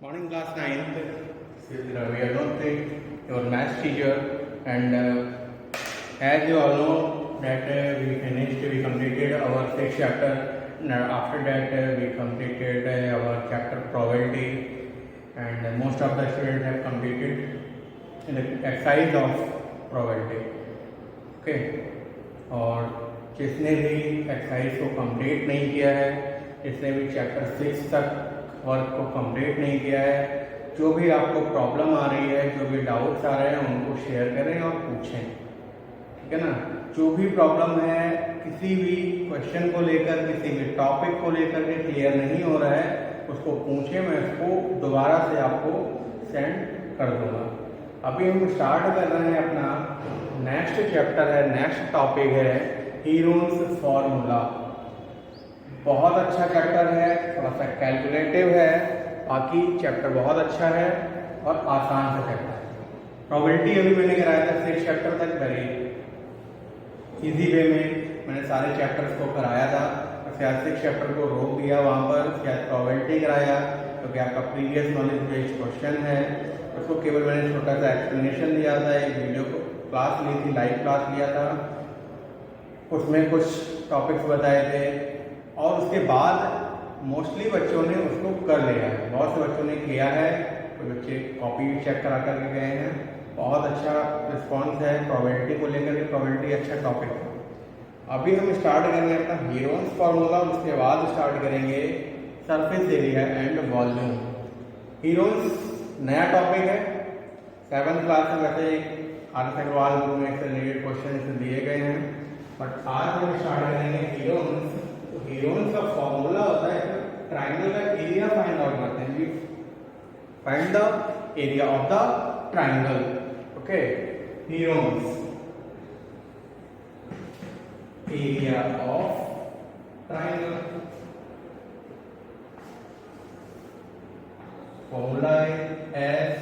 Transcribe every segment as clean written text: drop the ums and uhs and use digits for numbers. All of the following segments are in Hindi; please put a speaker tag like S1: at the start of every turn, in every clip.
S1: Morning class 9th. This is Ravi Adonte, your maths teacher, and as you all know that we completed our sixth chapter. After that we completed our chapter probability, and most of the students have completed in the exercise of probability. Okay, और जिसने भी एक्सरसाइज को कंप्लीट नहीं किया है, जिसने भी चैप्टर 6 तक वर्क को कंप्लीट नहीं किया है, जो भी आपको प्रॉब्लम आ रही है, जो भी डाउट्स आ रहे हैं, उनको शेयर करें और पूछें, ठीक है ना। जो भी प्रॉब्लम है, किसी भी क्वेश्चन को लेकर, किसी भी टॉपिक को लेकर के क्लियर नहीं हो रहा है, उसको पूछें, मैं उसको दोबारा से आपको सेंड कर दूंगा। अभी हम स्टार्ट कर रहे हैं अपना नेक्स्ट चैप्टर है, नेक्स्ट टॉपिक है हीरोन्स फॉर्मूला। बहुत अच्छा चैप्टर है, थोड़ा सा कैलकुलेटिव है, बाकी चैप्टर बहुत अच्छा है और आसान सा चैप्टर है। प्रोबेबिलिटी अभी मैंने कराया था 6 चैप्टर तक, वेरी इजी वे में मैंने सारे चैप्टर्स को कराया था। शायद 6 चैप्टर को रोक दिया वहाँ पर, शायद प्रोबेबिलिटी कराया क्योंकि आपका प्रीवियस नॉलेज बेस्ड क्वेश्चन है, उसको केवल मैंने छोटा सा एक्सप्लेनेशन दिया था। एक वीडियो को क्लास ली थी, लाइव क्लास लिया था, उसमें कुछ टॉपिक्स बताए थे और उसके बाद मोस्टली बच्चों ने उसको कर लिया है। बहुत से बच्चों ने किया है, कुछ बच्चे कॉपी भी चेक करा करके गए हैं। बहुत अच्छा रिस्पांस है प्रोबेबिलिटी को लेकर के, प्रोबेबिलिटी अच्छा टॉपिक है। अभी हम स्टार्ट करेंगे अपना हीरोन्स फार्मूला, उसके बाद स्टार्ट करेंगे surface area and volume. Heron's नया टॉपिक है, 7th क्लास में वैसे आर अग्रवाल ग्रुप में इससे रिलेटेड क्वेश्चन दिए गए हैं, बट आज हम स्टार्ट करेंगे हीरोन्स। हीरोन्स का फॉर्मूला होता है ट्राइंगल का एरिया फाइंड आउट करते हैं, find the area of the triangle. Okay, Heron's area of triangle, formula है S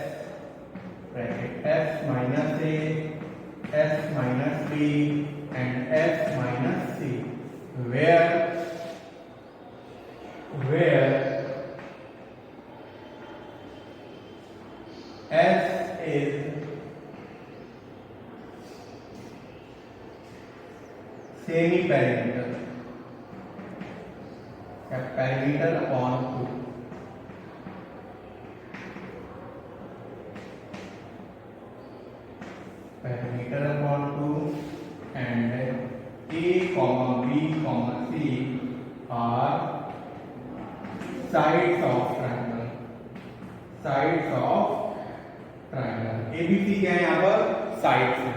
S1: bracket S minus A, S minus B and S minus C, where S is semi-perimeter, perimeter upon 2, perimeter upon 2, and A, B, C are sides of triangle, sides of triangle। A B C क्या है यहाँ पर? साइड्स है।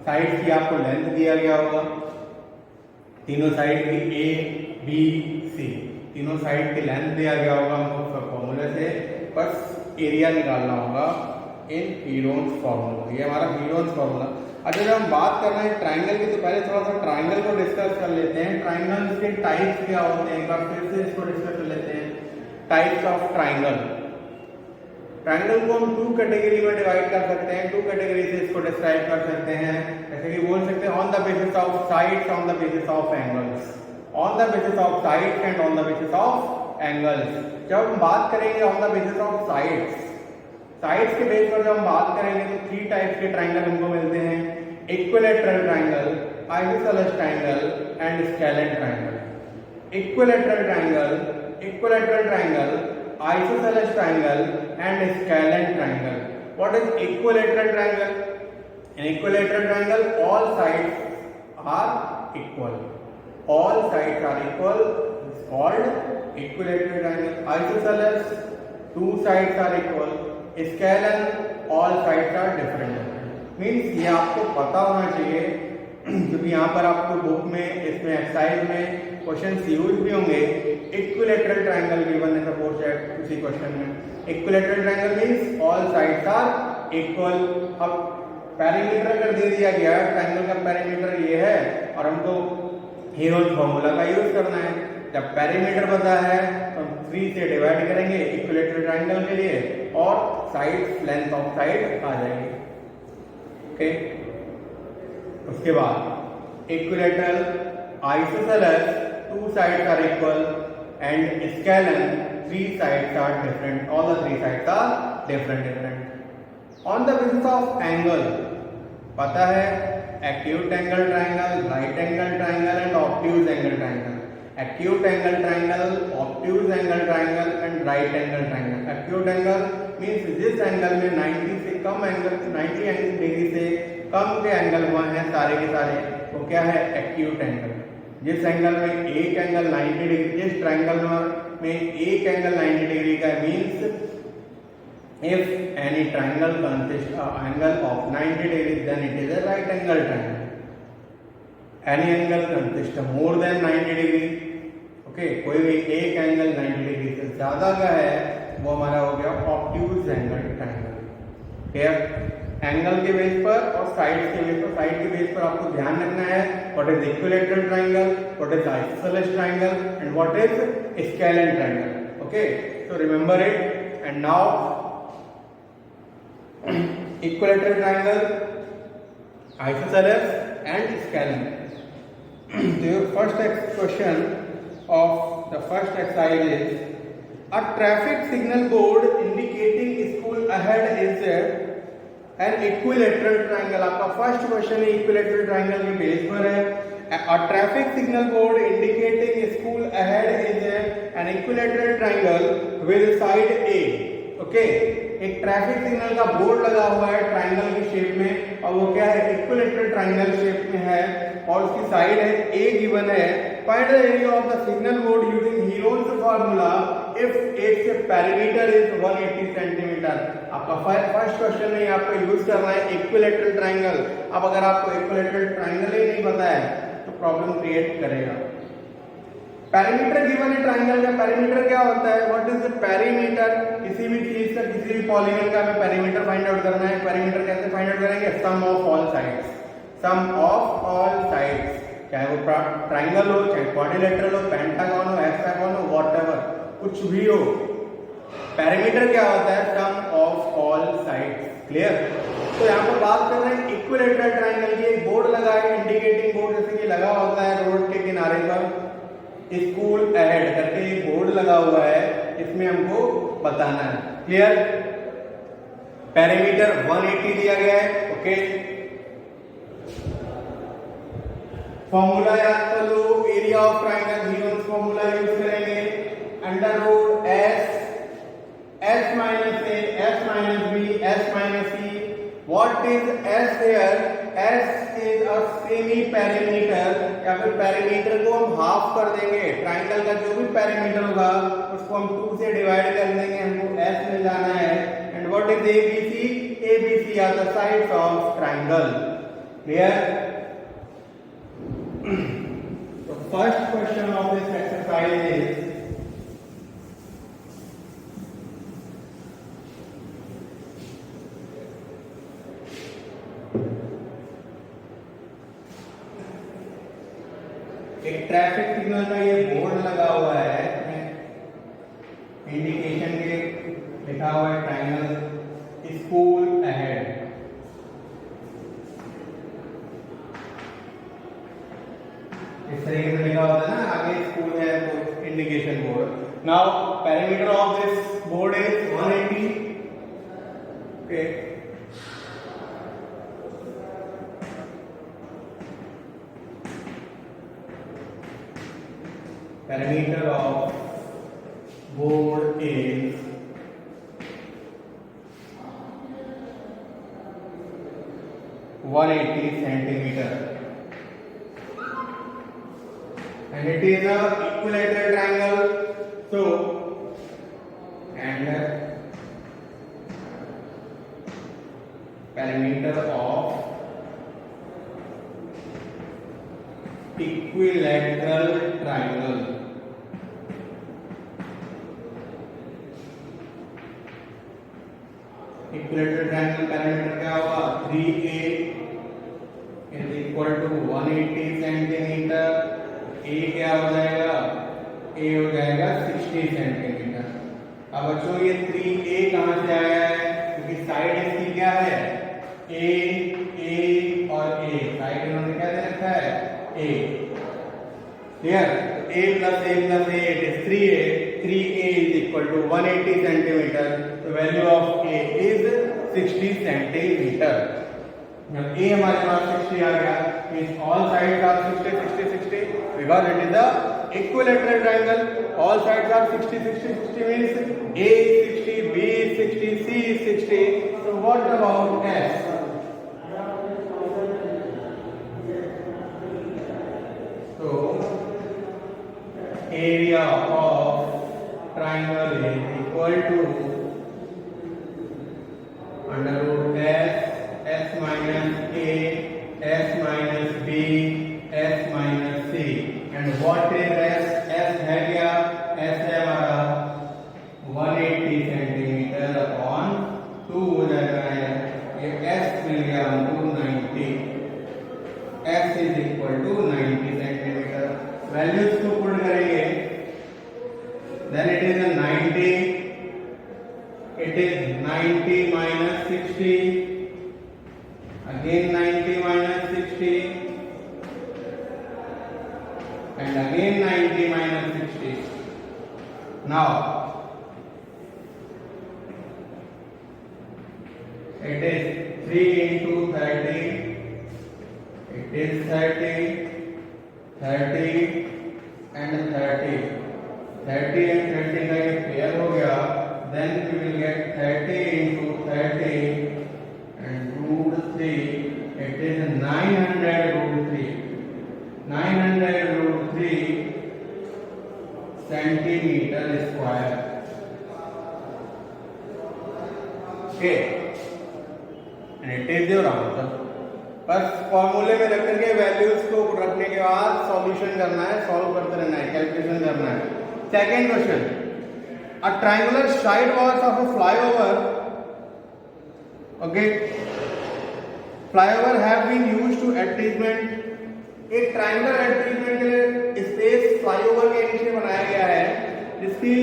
S1: साइड्स की आपको लेंथ दिया गया होगा, तीनों साइड की A B C, तीनों साइड की लेंथ दिया गया होगा हमको फॉर्मूले से, बस एरिया निकालना होगा इन हीरोन्स फार्मूला। ये हमारा हीरोन्स फार्मूला। अच्छा, जब हम बात कर रहे हैं ट्राइंगल की, तो पहले थोड़ा सा ट्राइंगल को डिस्कस कर लेते हैं। ट्राइंगल के टाइप्स क्या होते हैं, एक बार फिर से इसको डिस्कस कर लेते हैं। Types of triangle. ट्राइंगल को हम 2 कैटेगरी में डिवाइड कर सकते हैं, 2 कैटेगरी से इसको डिस्क्राइब कर सकते हैं। जैसे कि बोल सकते हैं on the basis of sides, on the basis of angles, on the basis of sides and on the basis of angles. जब हम बात करेंगे on the basis of sides, sides के बेस पर जब हम बात करेंगे तो 3 टाइप्स के ट्राइंगल हमको मिलते हैं, equilateral triangle, isosceles triangle and scalene triangle. Equilateral triangle, equilateral triangle, isosceles triangle and scalene triangle. What is equilateral triangle? In equilateral triangle, all sides are equal. All sides are equal. It's called equilateral triangle. Isosceles, 2 sides are equal. Scalene, all sides are different. Means ये आपको पता होना चाहिए क्योंकि यहाँ पर आपको बुक में, इसमें एक्सरसाइज में क्वेश्चन यूज भी होंगे। इक्विलैटरल ट्राइंगल गिवन है सपोज है किसी क्वेश्चन में, equilateral triangle means all sides are equal. अब पेरीमीटर अगर दे दिया गया है, ट्राइंगल का पेरीमीटर ये है और हमको हीरोन्स फार्मूला का यूज करना है। जब पेरीमीटर पता है तो हम 3 से डिवाइड करेंगे इक्विलैटरल ट्राइंगल के लिए और साइड, लेंथ ऑफ साइड आ जाएगी। ओके, उसके बाद equilateral, isosceles, 2 sides are equal, and scalene, three sides are different. All the three sides are different. On the basis of angle, पता है acute angle triangle, right angle triangle and obtuse angle triangle. Acute angle triangle, obtuse angle triangle and right angle triangle. Acute angle means जिस एंगल में 90 से कम एंगल 90 डिग्री से कम के एंगल हुआ है सारे के सारे, वो क्या है? Acute angle. जिस एंगल में एक एंगल 90 डिग्री, जिस ट्रायंगल में एक एंगल 90 डिग्री का means if any triangle consists of angle of 90 degrees then it is a right angle triangle. Any angle consists of more than 90 degree. Okay, कोई भी एक एंगल 90 डिग्री से ज्यादा का है वो हमारा हो गया obtuse angle triangle. Clear? Angle के बेस पर और साइड के बेस पर, साइड के बेस पर आपको ध्यान रखना है what is equilateral triangle, what is isosceles triangle and what is scalene triangle. Okay, so remember it. And now equilateral triangle, isosceles and scalene. So your first question of the first exercise is a traffic signal board indicating school ahead is an equilateral triangle. आपका फर्स्ट क्वेश्चन है equilateral triangle के बेस पर है. A traffic signal board indicating school ahead is an equilateral triangle with side A. Okay, एक ट्रैफिक सिग्नल का बोर्ड लगा हुआ है ट्रायंगल की शेप में और वो क्या है? इक्विलैटरल ट्रायंगल शेप में है और उसकी साइड है ए गिवन है. Find the area of the signal board using heroes formula if its perimeter is 180 centimetre. आपका फर्स्ट क्वेश्चन में आपको यूज करना है इक्विलैटरल ट्रायंगल. अब अगर आपको इक्विलैटरल ट्रायंगल ही नहीं पता है तो प्रॉब्लम क्रिएट करेगा. पैरामीटर गिवन है ट्रायंगल का. पैरामीटर क्या होता है? What is the parameter? किसी भी चीज का, किसी भी पॉलीगन का हमें पैरामीटर फाइंड आउट करना है. पैरामीटर कैसे फाइंड आउट करेंगे? Sum of all sides. Sum of all sides, चाहे वो ट्रायंगल हो, चाहे क्वाड्रिलेटरल हो, पेंटागन हो, हेक्सागन हो, व्हाटएवर, कुछ भी हो. पैरामीटर क्या होता है? सम ऑफ ऑल साइड्स. क्लियर? तो यहाँ पर बात कर रहे हैं इक्विलैटरल ट्रायंगल की. एक बोर्ड लगा है, इंडिकेटिंग बोर्ड जैसे कि लगा होता है रोड के किनारे पर, स्कूल अहेड करके एक बोर्ड लगा हुआ है, इसमें हमको बताना है. क्लियर? पैरामीटर 180 दिया गया है. ओके, फॉर्मूला याद कर लो. Area of triangle given formula use करेंगे. Under root S minus A, S minus B, S minus C. What is S here? S is a semi parameter, या फिर पैरामीटर को हम हाफ कर देंगे. ट्रायंगल का जो भी पैरामीटर होगा उसको हम 2 से डिवाइड कर देंगे, हमको एस मिल जाना है. And what is ABC? ABC are the sides of triangle. Clear? तो first question of this exercise इज एक ट्रैफिक सिग्नल का ये बोर्ड लगा हुआ है, इंडिकेशन के लिखा हुआ है ट्रायंगल स्कूल अहेड. इस तरीके से लिखा होता है ना, आगे स्कूल है तो indication board. Now parameter of this board is 180. Okay, perimeter of board is 180 centimeter and it is a equilateral triangle. So and perimeter of equilateral triangle equilateral triangle parameter क्या होगा? 3a is equal to 180 centimetre. a क्या हो जाएगा? a हो जाएगा 60 सेंटीमीटर. अब बच्चों ये 3a कहां से आया है? क्योंकि साइड इसकी क्या है? a और a. साइड इन्होंने क्या दे रखा है? a. Clear? a plus a plus a, it is 3a. 3a is equal to 180 centimeter. The value of a is 60 centimeter. जब a हमारे पास 60 आ गया, means all sides are 60, 60, 60, because it is a equilateral triangle. All sides are 60, 60, 60 means a is 60, b is 60, c is 60. So what about s? So area of triangle is equal to under root s minus a, s minus b, s minus c. And what is s? s है क्या? s है हमारा 180 सेंटीमीटर अपॉन 2 हो जाएगा है, ये s मिल गया हमको 90. s is equal to 90 centimetre. Values को पुट करेंगे, then it is a 90, it is 90 minus 60, again 90 minus 60, and again 90 minus 60. Now it is 3 into 30, it is 30, 30 and 30. 30 and 30 का ये पेयर हो गया, then we will get 30 into 30 and root 3. It is 900 root 3. 900 root 3 centimeter square. Okay, and it is your answer. बस फॉर्मूले में रख करके वैल्यूज को रखने के बाद सॉल्यूशन करना है, सॉल्व करते रहना है, कैलकुलेशन करना है. Second question, a triangular side walls of a flyover, okay, flyover have been used to advertisement. एक ट्रायंगुलर एडवर्टाइजमेंट के लिए स्पेस फ्लाईओवर के नीचे बनाया गया है, जिसकी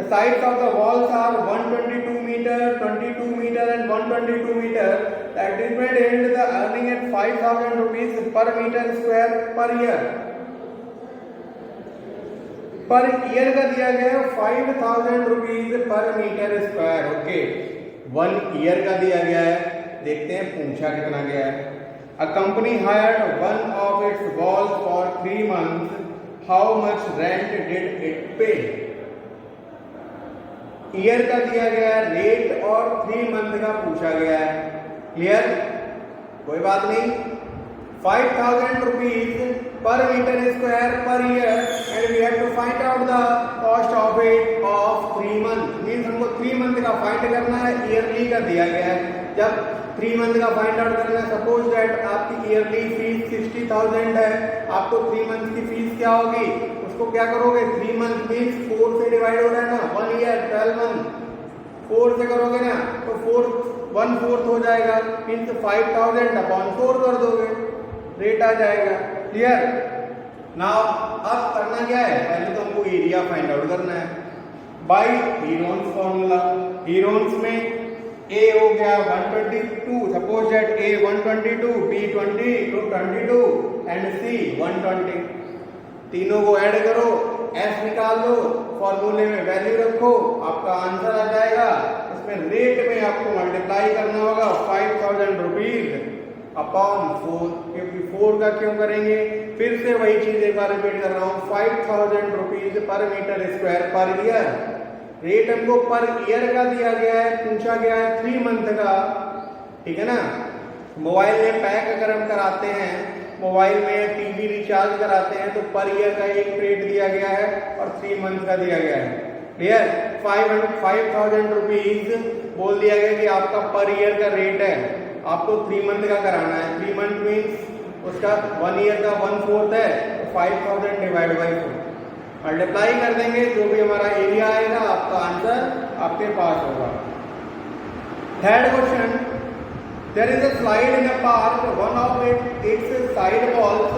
S1: sides of the walls are 122 metre, 22 metre and 122 metre. The advertisement and the earning at 5000 rupees per metre square per year. Per year का दिया गया है 5000 rupees per metre square. Okay, 1 year का दिया गया है, देखते हैं पूछा कितना गया है. A company hired one of it's walls for 3 months. How much rent did it पे? ईयर का दिया गया है रेट और 3 month का पूछा गया है. क्लियर? कोई बात नहीं. 5000 rupees per meter square per year and we have to find out the cost of it of 3 months. Means हमको 3 month का फाइंड करना है, ईयरली का दिया गया है. जब 3 month का फाइंड आउट करना है, सपोज दैट आपकी ईयरली फीस 60,000 है, आपको 3 month की फीस क्या होगी, उसको क्या करोगे, 3 month मीन्स 4 से डिवाइड हो रहा है ना, 1 year 12 month, 4 से करोगे ना तो 1/4 हो जाएगा, मीन्स 5000 अपॉन 4 कर दोगे, रेट आ जाएगा. क्लियर? नाउ अब करना क्या है, पहले तो हमको एरिया फाइंड आउट करना है बाय हीरोन्स फॉर्मूला. हीरोन्स में ए हो गया 122, suppose that A 122, B 22 and C 120. तीनों को ऐड करो, एस निकाल दो, फॉर्मूले में वैल्यू रखो, आपका आंसर आ जाएगा. इसमें रेट में आपको मल्टीप्लाई करना होगा 5000 रुपीज अपॉन 4, क्योंकि 4 का क्यों करेंगे, फिर से वही चीज एक बार रिपीट कर रहा हूँ. 5000 rupees per metre square per year. Rate हमको पर ईयर का दिया गया है, पूछा गया है 3 month का. ठीक है ना. मोबाइल में पैक अगर हम कराते हैं, मोबाइल में टीवी रिचार्ज कराते हैं, तो पर ईयर का एक रेट दिया गया है और 3 month का दिया गया है. क्लियर? 5000 रुपीज बोल दिया गया कि आपका पर ईयर का रेट है, आपको 3 month का कराना है. 3 month मीन्स उसका 1 year का 1/4 है, तो 5000 डिवाइड बाई 4 मल्टीप्लाई कर देंगे, जो भी हमारा एरिया आएगा आपका आंसर आपके पास होगा. Third question, there is a slide in a park, one of its side walls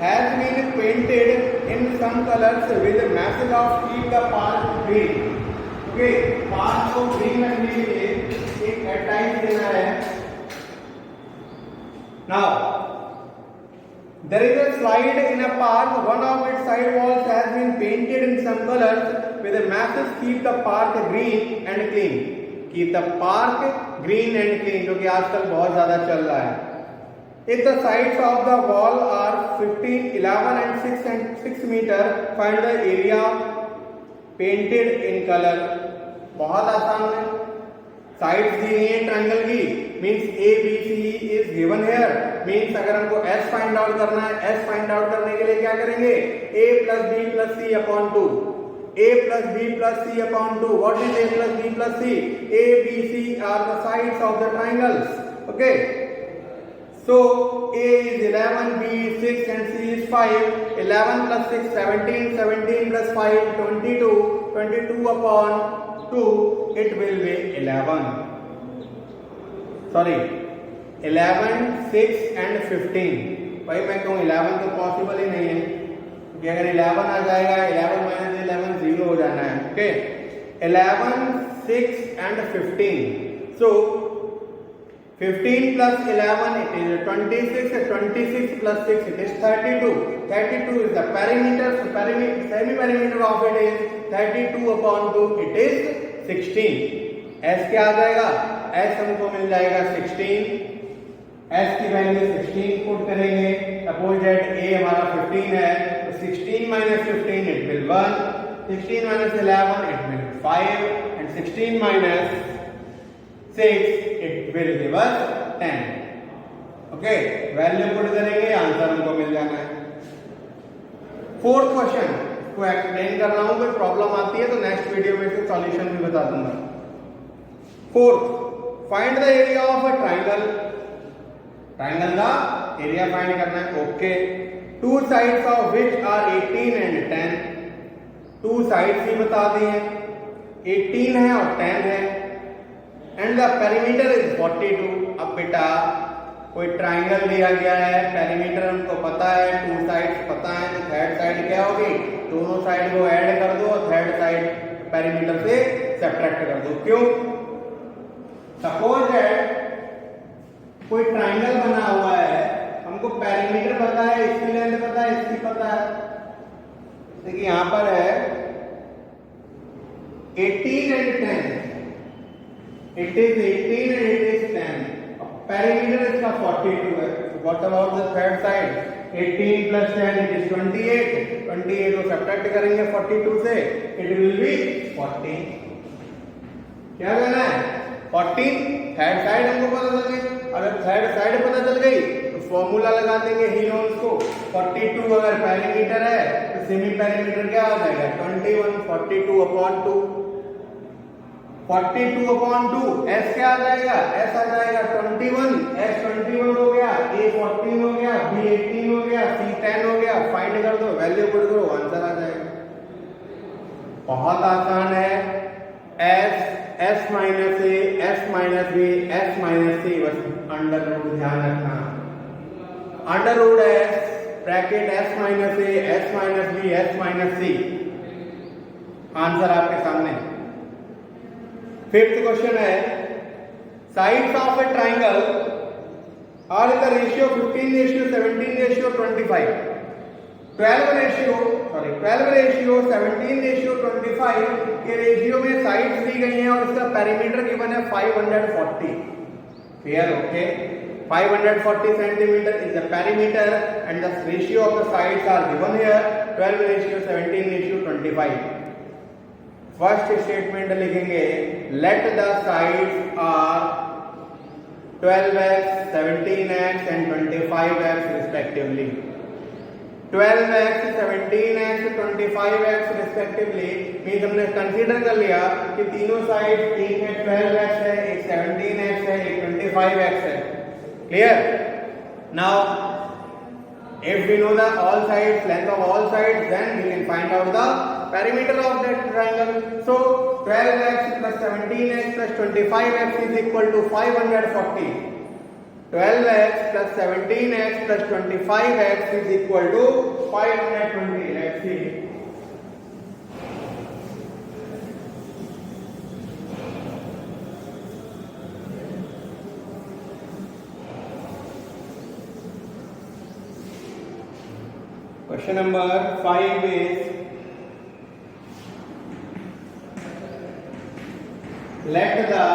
S1: has been painted in some colours with message of keep the park green. Okay, park को ग्रीन रखने के लिए एक एडवर्टाइज देना है. Now, There is a slide in a park. One of its side walls has been painted in some colors with a message keep the park green and clean. Keep the park green and clean, जो कि आजकल बहुत ज़्यादा चल रहा है. If the sides of the wall are 15, 11 and 6 meter, find the area painted in color. बहुत आसान है. साइड्स दी गई है ट्रायंगल की, means A B C is given here. Means अगर हमको एस फाइंड आउट करना है, एस फाइंड आउट करने के लिए क्या करेंगे? A plus B plus C upon 2. A plus B plus C upon 2. What is A plus B plus C? A B C are the sides of the triangles. Okay, so A is 11, B is 6 and C is 5. 11 plus 6 17, 17 plus 5 22, 22 upon 2, it will be 11. Sorry, 11, 6 and 15. भाई मैं कहूँ 11 तो पॉसिबल ही नहीं है, क्योंकि अगर 11 आ जाएगा 11 माइनस 11 0 हो जाना है. Okay, 11, 6 and 15. So 15 plus 11 it is 26. 26 plus 6 it is 32. 32 is the perimeter. So semi perimeter of it is 32 upon 2. It is 16. S क्या आ जाएगा? S हमको मिल जाएगा 16. S की वैल्यू 16 पुट करेंगे. सपोज दैट A हमारा 15 है, तो 16 minus 15 it will 1. 16 minus 11 it will 5 and 16 minus 6 it will give us 10. Okay, value put करेंगे, आंसर हमको मिल जाना है. फोर्थ क्वेश्चन को एक्सप्लेन कर रहा हूं, कोई प्रॉब्लम आती है तो नेक्स्ट वीडियो में इसका सॉल्यूशन भी बता दूंगा. Fourth, find the area of a triangle. Triangle का एरिया फाइंड करना है. Okay, two sides of which are 18 and 10. Two sides ही बता दी हैं, 18 है और 10 है. And the perimeter is 42. अब बेटा कोई ट्राइंगल दिया गया है, पेरीमीटर हमको पता है, टू साइड्स पता है, तो थर्ड साइड क्या होगी? दोनों साइड को ऐड कर दो, थर्ड साइड पेरीमीटर से सब्ट्रैक्ट कर दो. क्यों? सपोज दैट कोई ट्राइंगल बना हुआ है, हमको पेरीमीटर पता है, इसकी लेंथ पता है, इसकी पता है. देखिए यहां पर है 18 and 10. It is 18 and it is 10. Perimeter इसका 42 है. So what about the third side? 18 plus 10 it is 28. 28 को सब्ट्रैक्ट करेंगे 42 से, it will be 40. क्या करना है? 40. थर्ड साइड हमको पता चल गई. अगर थर्ड साइड पता चल गई तो फॉर्मूला लगा देंगे हीलोन्स को. 42 अगर पेरीमीटर है तो सेमी पेरीमीटर क्या आ जाएगा? 21. 42 upon 2. 42 upon 2. S क्या आ जाएगा? S आ जाएगा 21. S 21 हो गया, A 14 हो गया, B 18 हो गया, C 10 हो गया. फाइंड कर दो, वैल्यू पुट करो, आंसर आ जाएगा. बहुत आसान है. S minus A, S minus B, S minus C. बस अंडर रूट ध्यान रखना. Under root S bracket S minus A, S minus B, S minus C. Answer आपके सामने. फिफ्थ क्वेश्चन है, sides of a triangle are in the ratio 15:17:25. 12 ratio 17:25 के रेशियो में साइड्स दी गई हैं और इसका पेरीमीटर गिवन है 540. Clear? Okay, 540 centimetre is the perimeter and the ratio of the sides are given here 12:17:25. First statement लिखेंगे, let the sides are 12x, 17x and 25x respectively. 12x, 17x, 25x respectively means हमने कंसीडर कर लिया कि तीनों साइड, एक में 12x है, एक 17x है, एक 25x है. Clear? Now if we know the all sides, length of all sides, then we can find out the perimeter of that triangle. So 12x plus 17x plus 25x is equal to 540. 12x plus 17x plus 25x is equal to 520. Let's see. Question number 5 is, let the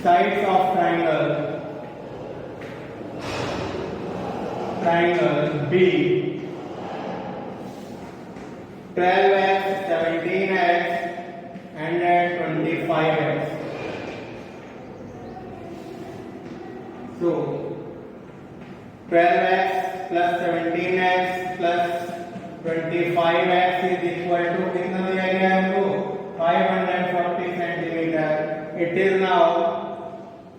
S1: sides of triangle B 12x, 17x and 25x. So 12x plus 17x plus 25x is equal to कितना दिया गया है हमको 540 centimetre. It is now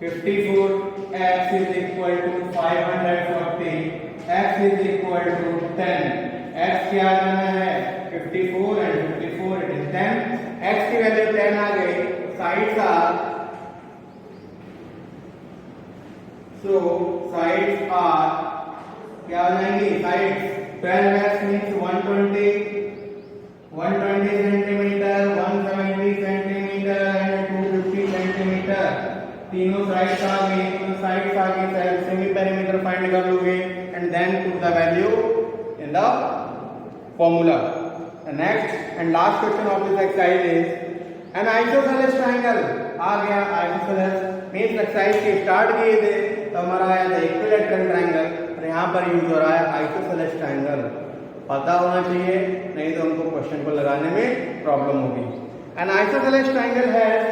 S1: 54x is equal to 540, x is equal to 10. x क्या आना है 54 and 54 it is 10. x की वैल्यू 10 आ गई. साइड्स आर क्या हो जाएंगी sides 12x means 120 centimetre, 170 centimetre and 250 centimetre. तीनों साइड्स आ गई. सेमी पेरीमीटर फाइंड कर लोगे and then put the value in the formula. Next and last question of this exercise is an isosceles triangle. आ गया आइसोसेलेस मींस एक्सरसाइज के स्टार्ट किए थे तो हमारा आया था इक्विलैटरल ट्रायंगल और यहाँ पर यूज हो रहा है आइसोसेलेस ट्रायंगल. पता होना चाहिए नहीं तो हमको क्वेश्चन को लगाने में प्रॉब्लम होगी. N isosceles triangle has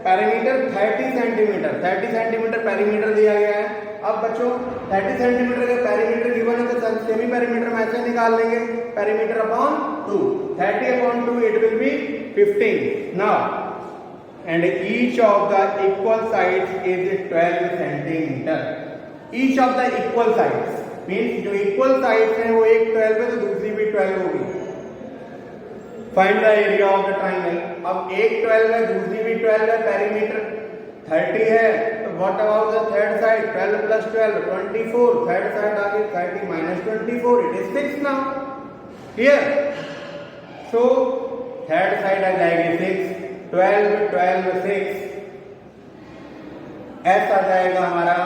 S1: perimeter 30 centimetre. 30 centimetre perimeter दिया गया है. अब बच्चों 30 सेंटीमीटर का पेरीमीटर गिवन है तो सेमी पेरीमीटर में ऐसे निकाल लेंगे. Perimeter upon 2, 30 upon 2 it will be 15. Now and each of the equal sides is 12 centimeter. Each of the equal sides means जो equal sides हैं वो एक 12 है तो दूसरी भी 12 होगी. Find the area of the triangle. अब एक 12 है दूसरी भी 12 है. पेरीमीटर 30 है तो what about the third side? 12 plus 12 24. Third side आ गई 30 minus 24 it is 6 now. Clear? So third side आ जाएगी 6. 12 12 6 s आ जाएगा हमारा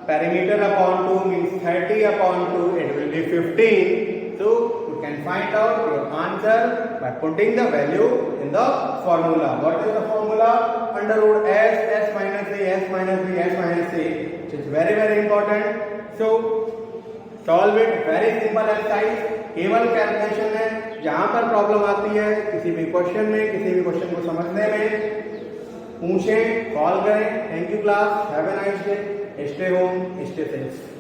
S1: perimeter upon 2 means 30 upon 2 it will be 15. so you can find out your answer by putting the value in the formula. What is the formula? Under root s minus a s minus b s minus c, which is very important. So solve it. very simple exercise. केवल कैलकुलेशन है. जहां पर प्रॉब्लम आती है किसी भी क्वेश्चन को समझने में पूछें, कॉल करें. Thank you class. Have a nice day. Stay home, stay safe.